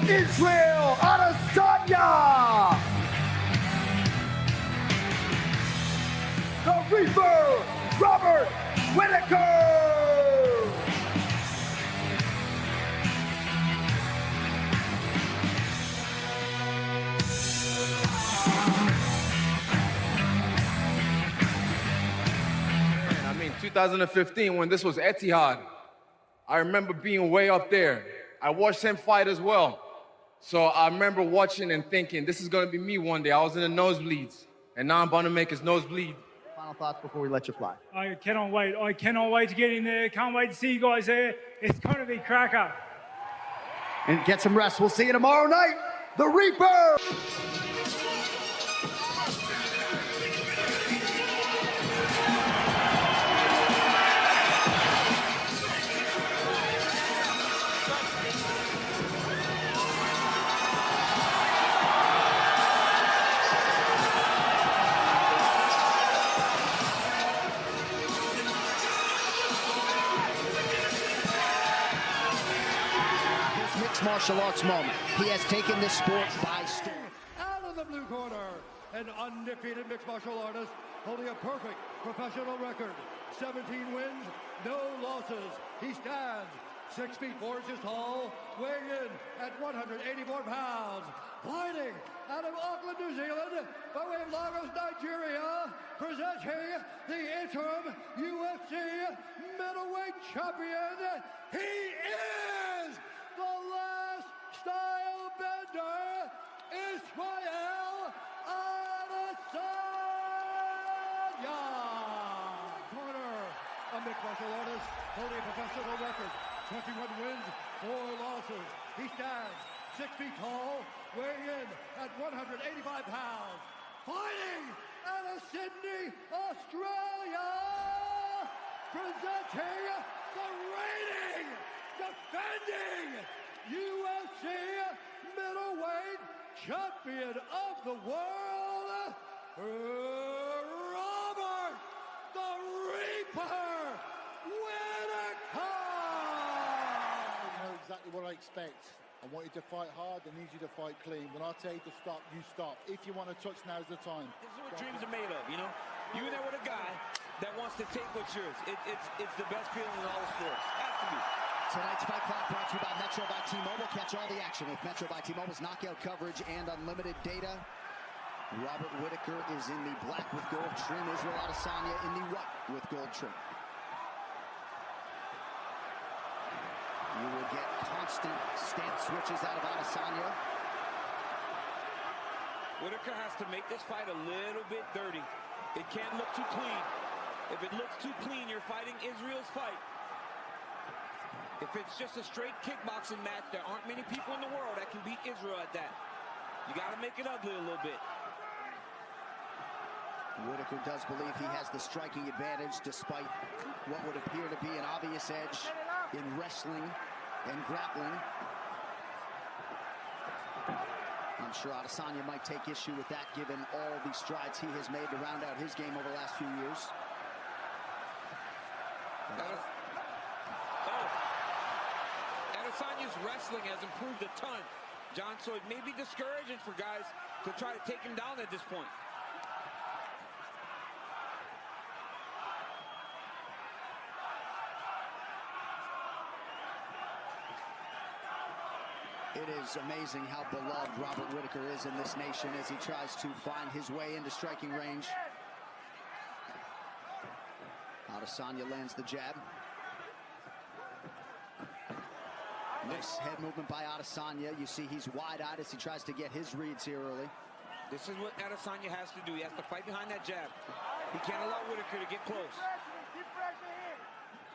Israel Adesanya. The Reaper, Robert Whittaker. I mean, 2015, when this was Etihad, I remember being way up there. I watched him fight as well. So I remember watching and thinking, this is going to be me one day. I was in the nosebleeds, and now I'm about to make his nose bleed. Final thoughts before we let you fly. I cannot wait. I cannot wait to get in there. Can't wait to see you guys there. It's going to be cracker. And get some rest. We'll see you tomorrow night. The Reaper. Martial arts moment. He has taken this sport by storm. Out of the blue corner, an undefeated mixed martial artist holding a perfect professional record. 17 wins, no losses. He stands 6 feet 4 inches tall, weighing in at 184 pounds. Fighting out of Auckland, New Zealand, by way of Lagos, Nigeria, presenting the interim UFC middleweight champion. He is the last style bender, Israel Adesanya. Corner, a mixed martial artist holding a professional record. 21 wins, 4 losses. He stands 6 feet tall, weighing in at 185 pounds. Fighting out of Sydney, Australia, presenting the reigning, defending UFC middleweight champion of the world, Robert the Reaper Whittaker. You know exactly what I expect. I want you to fight hard. I need you to fight clean. When I tell you to stop, you stop. If you want to touch, now's the time. This is what dreams are made of, you know? You're there with a guy that wants to take what's yours. It's the best feeling in all the sports. Has to be. Tonight's Fight Club brought to you by Metro by T-Mobile. Catch all the action with Metro by T-Mobile's knockout coverage and unlimited data. Robert Whittaker is in the black with gold trim. Israel Adesanya in the white with gold trim. You will get constant stance switches out of Adesanya. Whittaker has to make this fight a little bit dirty. It can't look too clean. If it looks too clean, you're fighting Israel's fight. If it's just a straight kickboxing match, there aren't many people in the world that can beat Israel at that. You got to make it ugly a little bit. Whittaker does believe he has the striking advantage despite what would appear to be an obvious edge in wrestling and grappling. I'm sure Adesanya might take issue with that given all the strides he has made to round out his game over the last few years. Adesanya's wrestling has improved a ton, John, so it may be discouraging for guys to try to take him down at this point. It is amazing how beloved Robert Whittaker is in this nation as he tries to find his way into striking range. Adesanya lands the jab. Nice head movement by Adesanya. You see he's wide-eyed as he tries to get his reads here early. This is what Adesanya has to do. He has to fight behind that jab. He can't allow Whittaker to get close.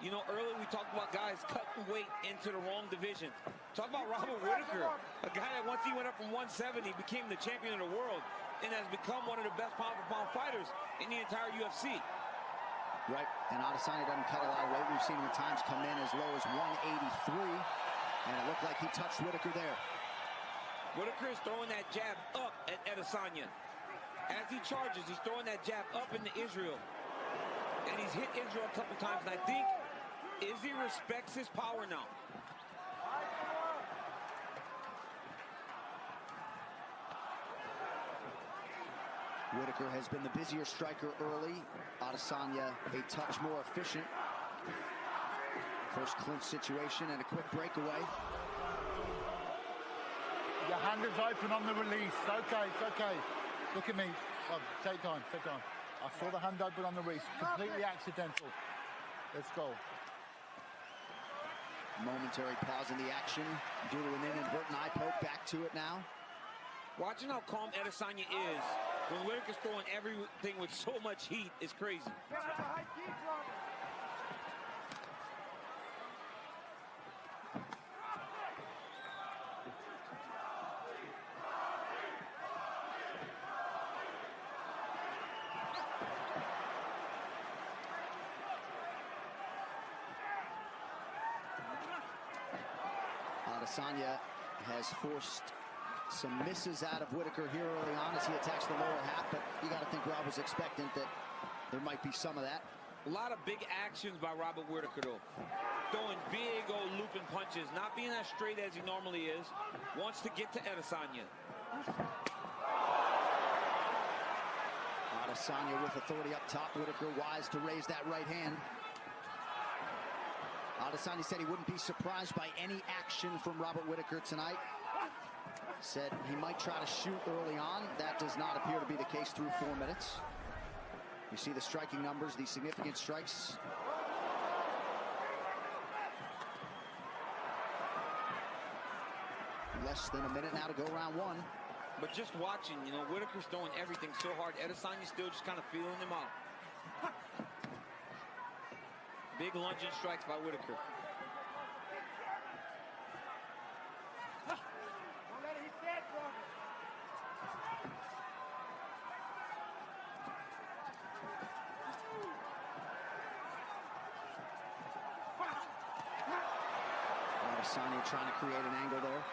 You know, earlier we talked about guys cutting weight into the wrong division. Talk about Robert Whittaker, a guy that once he went up from 170, became the champion of the world and has become one of the best pound-for-pound fighters in the entire UFC. Right, and Adesanya doesn't cut a lot of weight. We've seen him at times come in as low as 183, and it looked like he touched Whittaker there. Whittaker is throwing that jab up at Adesanya. As he charges, he's throwing that jab up into Israel. And he's hit Israel a couple times, and I think Izzy respects his power now. Whittaker has been the busier striker early. Adesanya a touch more efficient. First clinch situation and a quick breakaway. Your hand is open on the release. Okay, it's okay. Look at me. Oh, take time, take time. I saw the hand open on the release. Completely accidental. Let's go. Momentary pause in the action due to an inadvertent eye poke. Back to it now. Watching how calm Adesanya is when Whittaker's throwing everything with so much heat is crazy. Adesanya has forced some misses out of Whittaker here early on as he attacks the lower half, but you got to think Rob was expectant that there might be some of that. A lot of big actions by Robert Whittaker, though. Throwing big old looping punches, not being as straight as he normally is. Wants to get to Adesanya. Adesanya with authority up top. Whittaker wise to raise that right hand. Adesanya said he wouldn't be surprised by any action from Robert Whittaker tonight. Said he might try to shoot early on. That does not appear to be the case through 4 minutes. You see the striking numbers, the significant strikes. Less than a minute now to go round one. But just watching, you know, Whittaker's throwing everything so hard. Adesanya's still just kind of feeling him out. Big lunging strikes by Whittaker. Adesanya trying to create an angle there.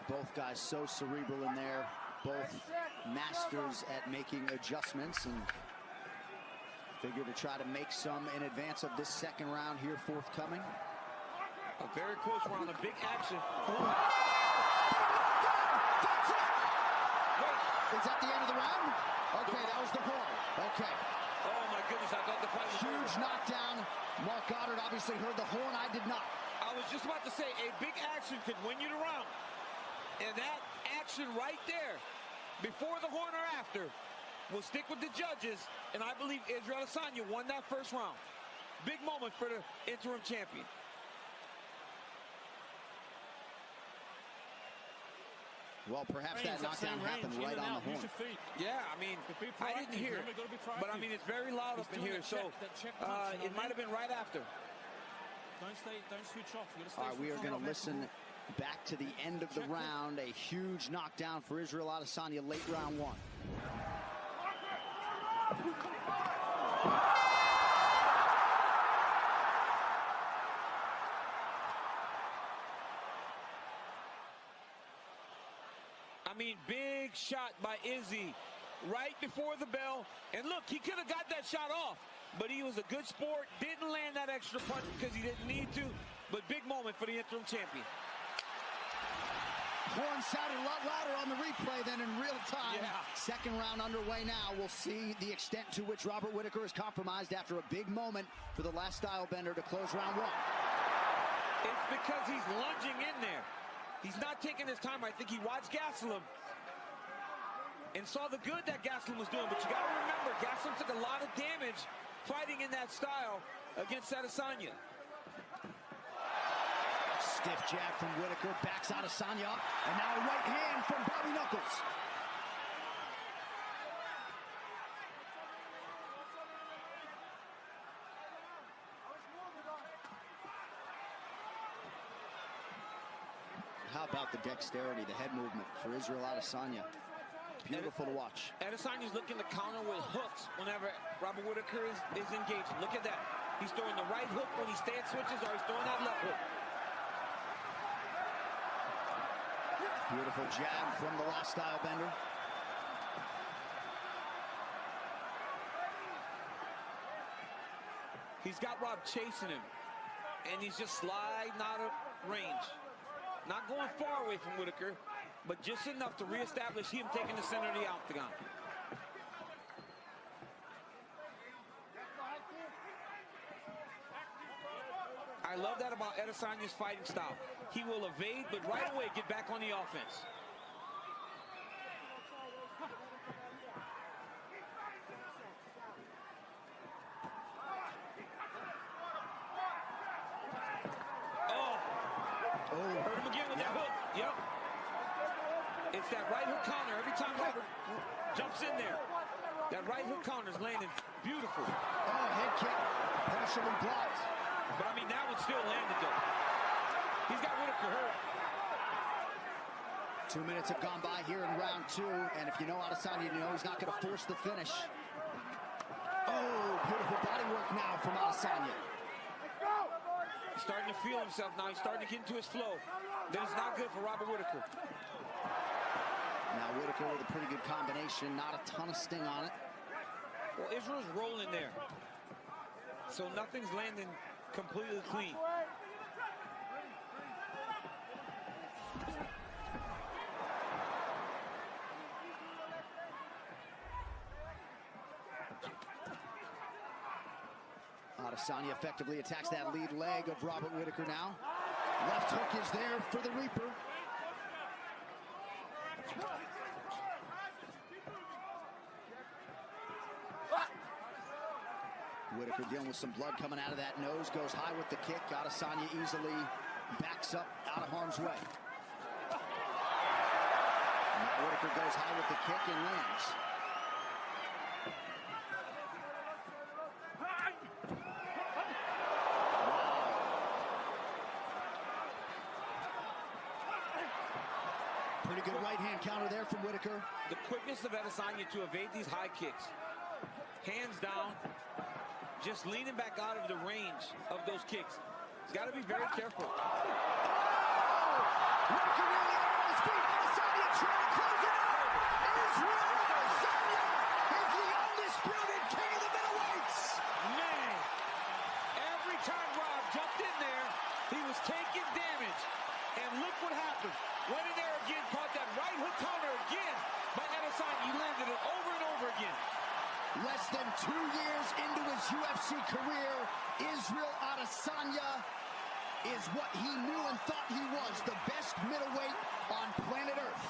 Both guys so cerebral in there. Both masters at making adjustments, and figure to try to make some in advance of this second round here forthcoming. A very close round, a big action. Is that the end of the round? Okay, that was the horn. Okay. Oh my goodness, I thought the fight was huge over. Knockdown. Mark Goddard obviously heard the horn. I did not. I was just about to say, a big action could win you the round. And that action right there, before the horn or after, will stick with the judges. And I believe Israel Adesanya won that first round. Big moment for the interim champion. Well, perhaps that knockdown happened right on the horn. Yeah, I mean, I didn't hear it, but I mean, it's very loud up in here, so it might have been right after. Don't switch off. All right, we are going to listen back to the end of the round. A huge knockdown for Israel Adesanya late round one. I mean, big shot by Izzy right before the bell. And look, he could have got that shot off, but he was a good sport. Didn't land that extra punch because he didn't need to. But big moment for the interim champion. Horn sounded a lot louder on the replay than in real time. Yeah. Second round underway now. We'll see the extent to which Robert Whittaker is compromised after a big moment for the last style bender to close round one. It's because he's lunging in there. He's not taking his time. I think he watched Gastelum and saw the good that Gastelum was doing. But you got to remember, Gastelum took a lot of damage fighting in that style against Adesanya. Stiff jab from Whittaker, backs Adesanya up, and now a right hand from Bobby Knuckles. How about the dexterity, the head movement for Israel Adesanya? Beautiful to watch. Adesanya's looking to counter with hooks whenever Robert Whittaker is engaging. Look at that. He's throwing the right hook when he stance switches, or he's throwing that left hook. Beautiful jab from the last style bender. He's got Rob chasing him. And he's just sliding out of range. Not going far away from Whittaker, but just enough to reestablish him taking the center of the octagon. I love that about Adesanya's fighting style. He will evade, but right away get back on the offense. Hurt him again with that hook. Yep. It's that right hook counter. Every time Robert jumps in there, that right hook counter is landing beautiful. Oh, head kick. Partially blocked. But I mean, that one still landed though. He's got Whittaker hurt. 2 minutes have gone by here in round 2, and if you know Adesanya, you know he's not going to force the finish. Oh, beautiful body work now from Adesanya. He's starting to feel himself now. He's starting to get into his flow. That is not good for Robert Whittaker. Now Whittaker with a pretty good combination. Not a ton of sting on it. Well, Israel's rolling there. So nothing's landing completely clean. Adesanya effectively attacks that lead leg of Robert Whittaker now. Left hook is there for the Reaper. Whittaker dealing with some blood coming out of that nose. Goes high with the kick. Adesanya easily backs up out of harm's way. Now Whittaker goes high with the kick and lands. Pretty good right hand counter there from Whittaker. The quickness of Adesanya to evade these high kicks. Hands down, just leaning back out of the range of those kicks. He's got to be very careful. Whittaker nearly on his feet. Adesanya trying to close it out. Israel Adesanya is the undisputed king of the middleweights. Man, every time Rob jumped in there, he was taking damage. And look what happened. Went in there again, caught that right hook counter again by Adesanya. He landed it over and over again. Less than 2 years into his UFC career, Israel Adesanya is what he knew and thought he was, the best middleweight on planet Earth.